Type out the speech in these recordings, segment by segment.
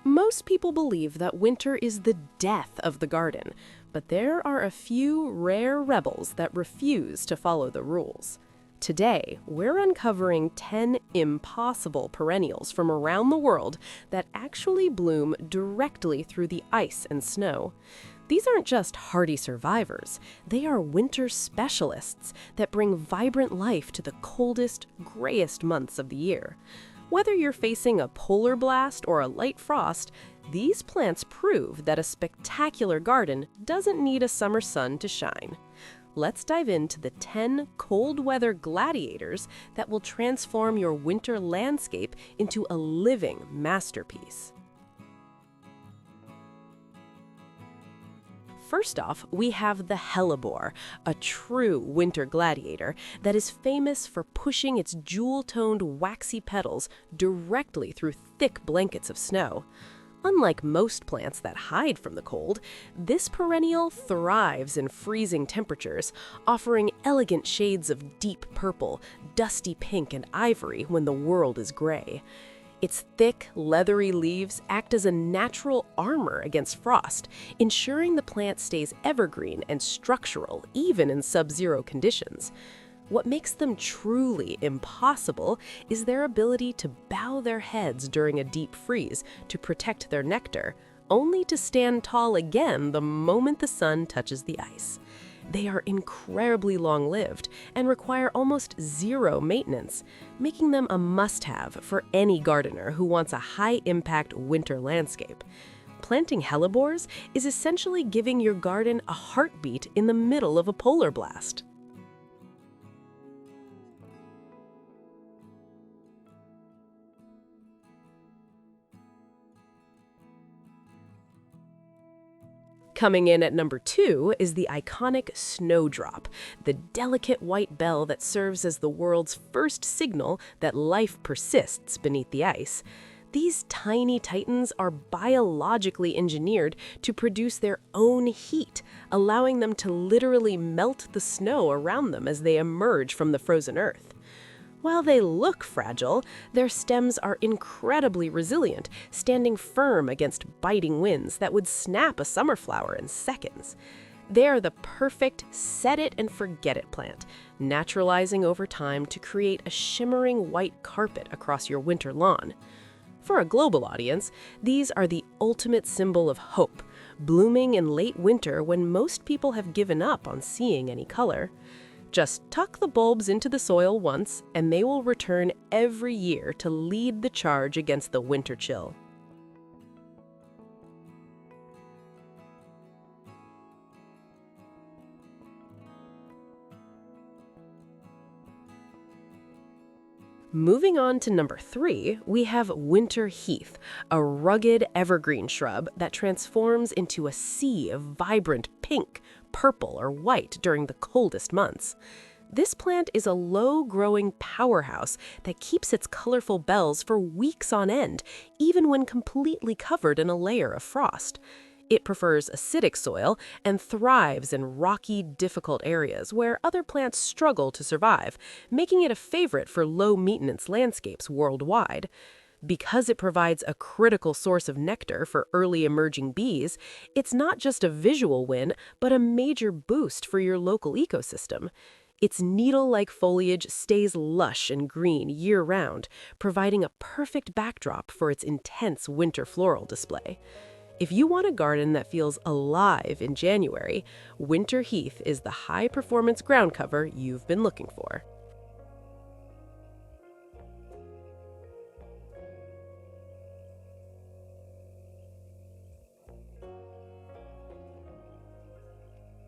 Most people believe that winter is the death of the garden, but there are a few rare rebels that refuse to follow the rules. Today, we're uncovering 10 impossible perennials from around the world that actually bloom directly through the ice and snow. These aren't just hardy survivors, they are winter specialists that bring vibrant life to the coldest, grayest months of the year. Whether you're facing a polar blast or a light frost, these plants prove that a spectacular garden doesn't need a summer sun to shine. Let's dive into the 10 cold weather gladiators that will transform your winter landscape into a living masterpiece. First off, we have the hellebore, a true winter gladiator that is famous for pushing its jewel-toned waxy petals directly through thick blankets of snow. Unlike most plants that hide from the cold, this perennial thrives in freezing temperatures, offering elegant shades of deep purple, dusty pink, and ivory when the world is gray. Its thick, leathery leaves act as a natural armor against frost, ensuring the plant stays evergreen and structural even in sub-zero conditions. What makes them truly impossible is their ability to bow their heads during a deep freeze to protect their nectar, only to stand tall again the moment the sun touches the ice. They are incredibly long-lived and require almost zero maintenance, making them a must-have for any gardener who wants a high-impact winter landscape. Planting hellebores is essentially giving your garden a heartbeat in the middle of a polar blast. Coming in at number 2 is the iconic snowdrop, the delicate white bell that serves as the world's first signal that life persists beneath the ice. These tiny titans are biologically engineered to produce their own heat, allowing them to literally melt the snow around them as they emerge from the frozen earth. While they look fragile, their stems are incredibly resilient, standing firm against biting winds that would snap a summer flower in seconds. They are the perfect set-it-and-forget-it plant, naturalizing over time to create a shimmering white carpet across your winter lawn. For a global audience, these are the ultimate symbol of hope, blooming in late winter when most people have given up on seeing any color. Just tuck the bulbs into the soil once, and they will return every year to lead the charge against the winter chill. Moving on to number 3, we have winter heath, a rugged evergreen shrub that transforms into a sea of vibrant pink, purple, or white during the coldest months. This plant is a low-growing powerhouse that keeps its colorful bells for weeks on end, even when completely covered in a layer of frost. It prefers acidic soil and thrives in rocky, difficult areas where other plants struggle to survive, making it a favorite for low-maintenance landscapes worldwide. Because it provides a critical source of nectar for early emerging bees, it's not just a visual win, but a major boost for your local ecosystem. Its needle-like foliage stays lush and green year-round, providing a perfect backdrop for its intense winter floral display. If you want a garden that feels alive in January, winter heath is the high-performance ground cover you've been looking for.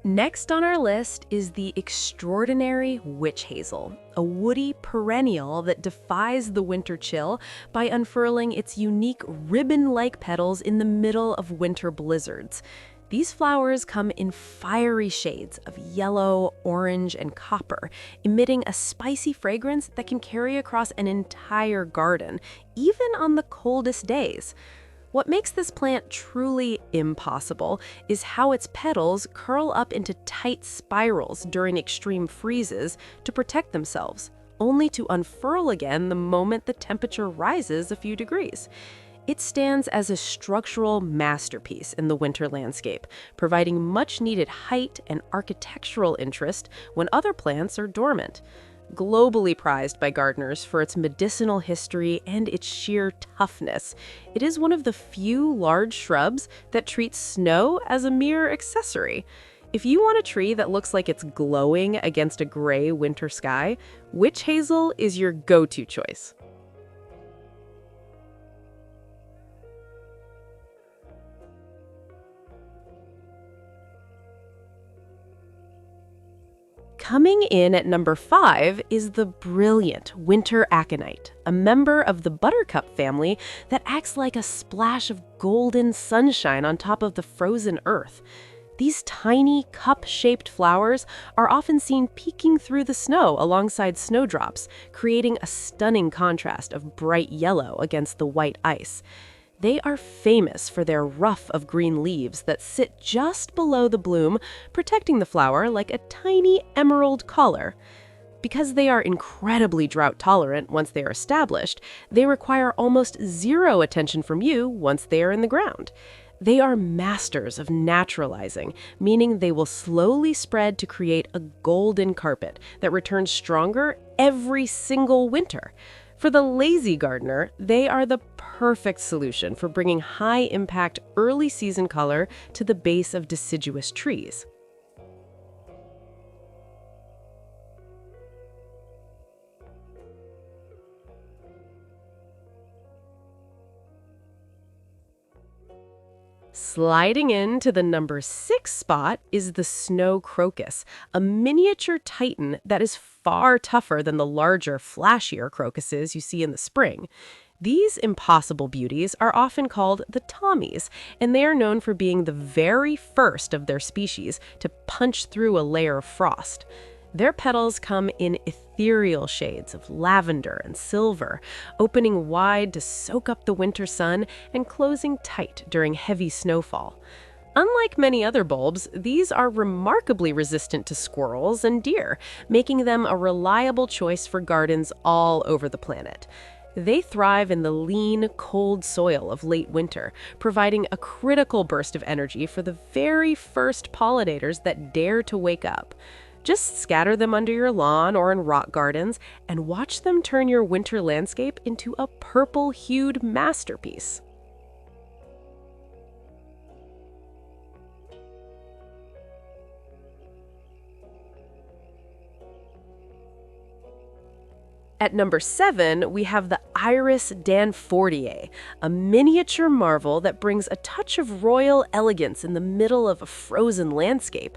Next on our list is the extraordinary witch hazel, a woody perennial that defies the winter chill by unfurling its unique ribbon-like petals in the middle of winter blizzards. These flowers come in fiery shades of yellow, orange, and copper, emitting a spicy fragrance that can carry across an entire garden, even on the coldest days. What makes this plant truly impossible is how its petals curl up into tight spirals during extreme freezes to protect themselves, only to unfurl again the moment the temperature rises a few degrees. It stands as a structural masterpiece in the winter landscape, providing much-needed height and architectural interest when other plants are dormant. Globally prized by gardeners for its medicinal history and its sheer toughness, it is one of the few large shrubs that treats snow as a mere accessory. If you want a tree that looks like it's glowing against a gray winter sky, witch hazel is your go-to choice. Coming in at number 5 is the brilliant winter aconite, a member of the buttercup family that acts like a splash of golden sunshine on top of the frozen earth. These tiny cup-shaped flowers are often seen peeking through the snow alongside snowdrops, creating a stunning contrast of bright yellow against the white ice. They are famous for their ruff of green leaves that sit just below the bloom, protecting the flower like a tiny emerald collar. Because they are incredibly drought-tolerant once they are established, they require almost zero attention from you once they are in the ground. They are masters of naturalizing, meaning they will slowly spread to create a golden carpet that returns stronger every single winter. For the lazy gardener, they are the perfect solution for bringing high-impact early-season color to the base of deciduous trees. Sliding into the number 6 spot is the Snow Crocus, a miniature titan that is far tougher than the larger, flashier crocuses you see in the spring. These impossible beauties are often called the Tommies, and they are known for being the very first of their species to punch through a layer of frost. Their petals come in ethereal shades of lavender and silver, opening wide to soak up the winter sun and closing tight during heavy snowfall. Unlike many other bulbs, these are remarkably resistant to squirrels and deer, making them a reliable choice for gardens all over the planet. They thrive in the lean, cold soil of late winter, providing a critical burst of energy for the very first pollinators that dare to wake up. Just scatter them under your lawn or in rock gardens and watch them turn your winter landscape into a purple-hued masterpiece. At number 7, we have the Iris danfordiae, a miniature marvel that brings a touch of royal elegance in the middle of a frozen landscape.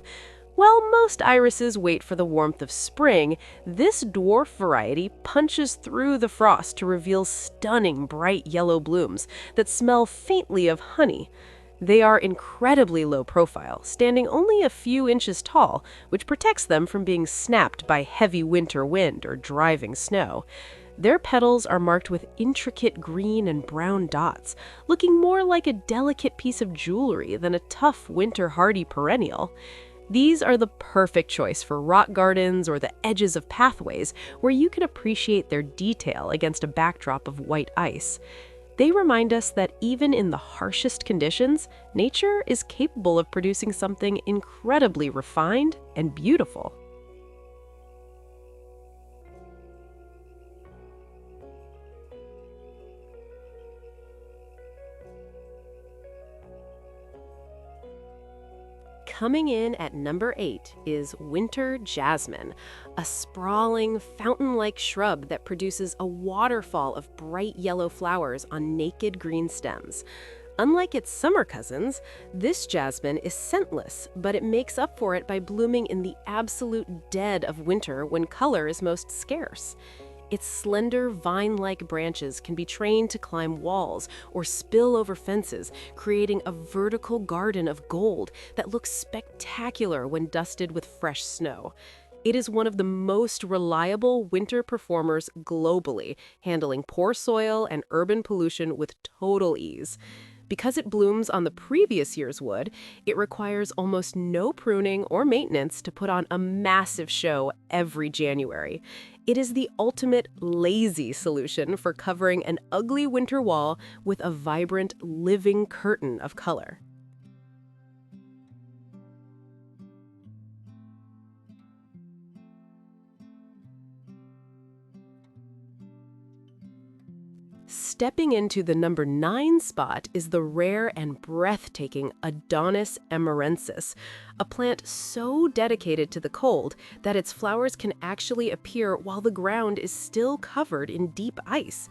While most irises wait for the warmth of spring, this dwarf variety punches through the frost to reveal stunning bright yellow blooms that smell faintly of honey. They are incredibly low profile, standing only a few inches tall, which protects them from being snapped by heavy winter wind or driving snow. Their petals are marked with intricate green and brown dots, looking more like a delicate piece of jewelry than a tough winter-hardy perennial. These are the perfect choice for rock gardens or the edges of pathways where you can appreciate their detail against a backdrop of white ice. They remind us that even in the harshest conditions, nature is capable of producing something incredibly refined and beautiful. Coming in at number 8 is winter jasmine, a sprawling, fountain-like shrub that produces a waterfall of bright yellow flowers on naked green stems. Unlike its summer cousins, this jasmine is scentless, but it makes up for it by blooming in the absolute dead of winter when color is most scarce. Its slender, vine-like branches can be trained to climb walls or spill over fences, creating a vertical garden of gold that looks spectacular when dusted with fresh snow. It is one of the most reliable winter performers globally, handling poor soil and urban pollution with total ease. Because it blooms on the previous year's wood, it requires almost no pruning or maintenance to put on a massive show every January. It is the ultimate lazy solution for covering an ugly winter wall with a vibrant, living curtain of color. Stepping into the number 9 spot is the rare and breathtaking Adonis amurensis, a plant so dedicated to the cold that its flowers can actually appear while the ground is still covered in deep ice.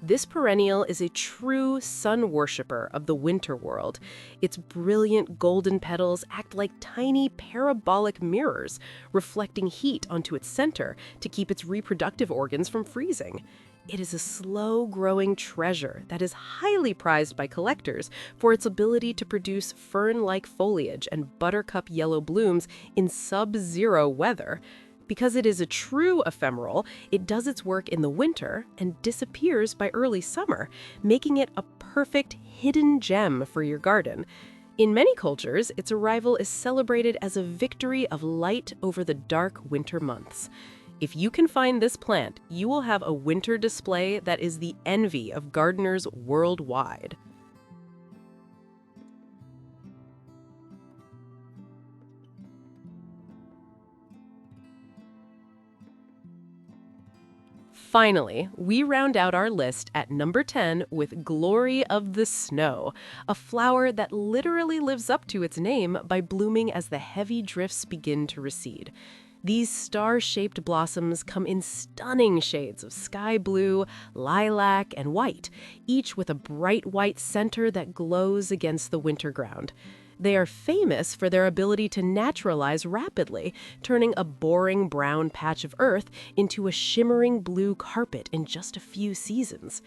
This perennial is a true sun worshiper of the winter world. Its brilliant golden petals act like tiny parabolic mirrors, reflecting heat onto its center to keep its reproductive organs from freezing. It is a slow-growing treasure that is highly prized by collectors for its ability to produce fern-like foliage and buttercup yellow blooms in sub-zero weather. Because it is a true ephemeral, it does its work in the winter and disappears by early summer, making it a perfect hidden gem for your garden. In many cultures, its arrival is celebrated as a victory of light over the dark winter months. If you can find this plant, you will have a winter display that is the envy of gardeners worldwide. Finally, we round out our list at number 10 with Glory of the Snow, a flower that literally lives up to its name by blooming as the heavy drifts begin to recede. These star-shaped blossoms come in stunning shades of sky blue, lilac, and white, each with a bright white center that glows against the winter ground. They are famous for their ability to naturalize rapidly, turning a boring brown patch of earth into a shimmering blue carpet in just a few seasons.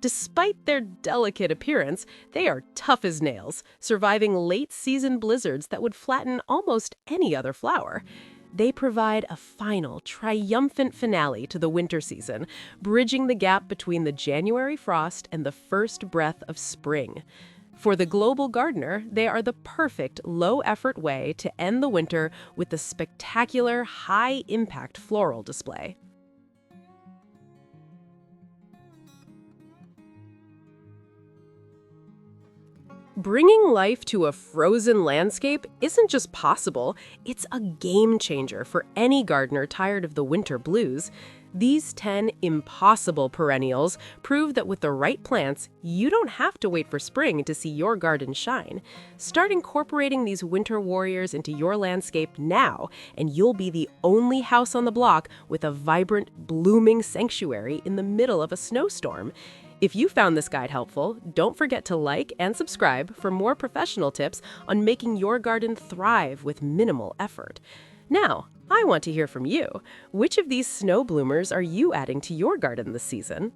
Despite their delicate appearance, they are tough as nails, surviving late-season blizzards that would flatten almost any other flower. They provide a final, triumphant finale to the winter season, bridging the gap between the January frost and the first breath of spring. For the global gardener, they are the perfect low-effort way to end the winter with a spectacular, high-impact floral display. Bringing life to a frozen landscape isn't just possible, it's a game changer for any gardener tired of the winter blues. These 10 impossible perennials prove that with the right plants, you don't have to wait for spring to see your garden shine. Start incorporating these winter warriors into your landscape now, and you'll be the only house on the block with a vibrant, blooming sanctuary in the middle of a snowstorm. If you found this guide helpful, don't forget to like and subscribe for more professional tips on making your garden thrive with minimal effort. Now, I want to hear from you. Which of these snow bloomers are you adding to your garden this season?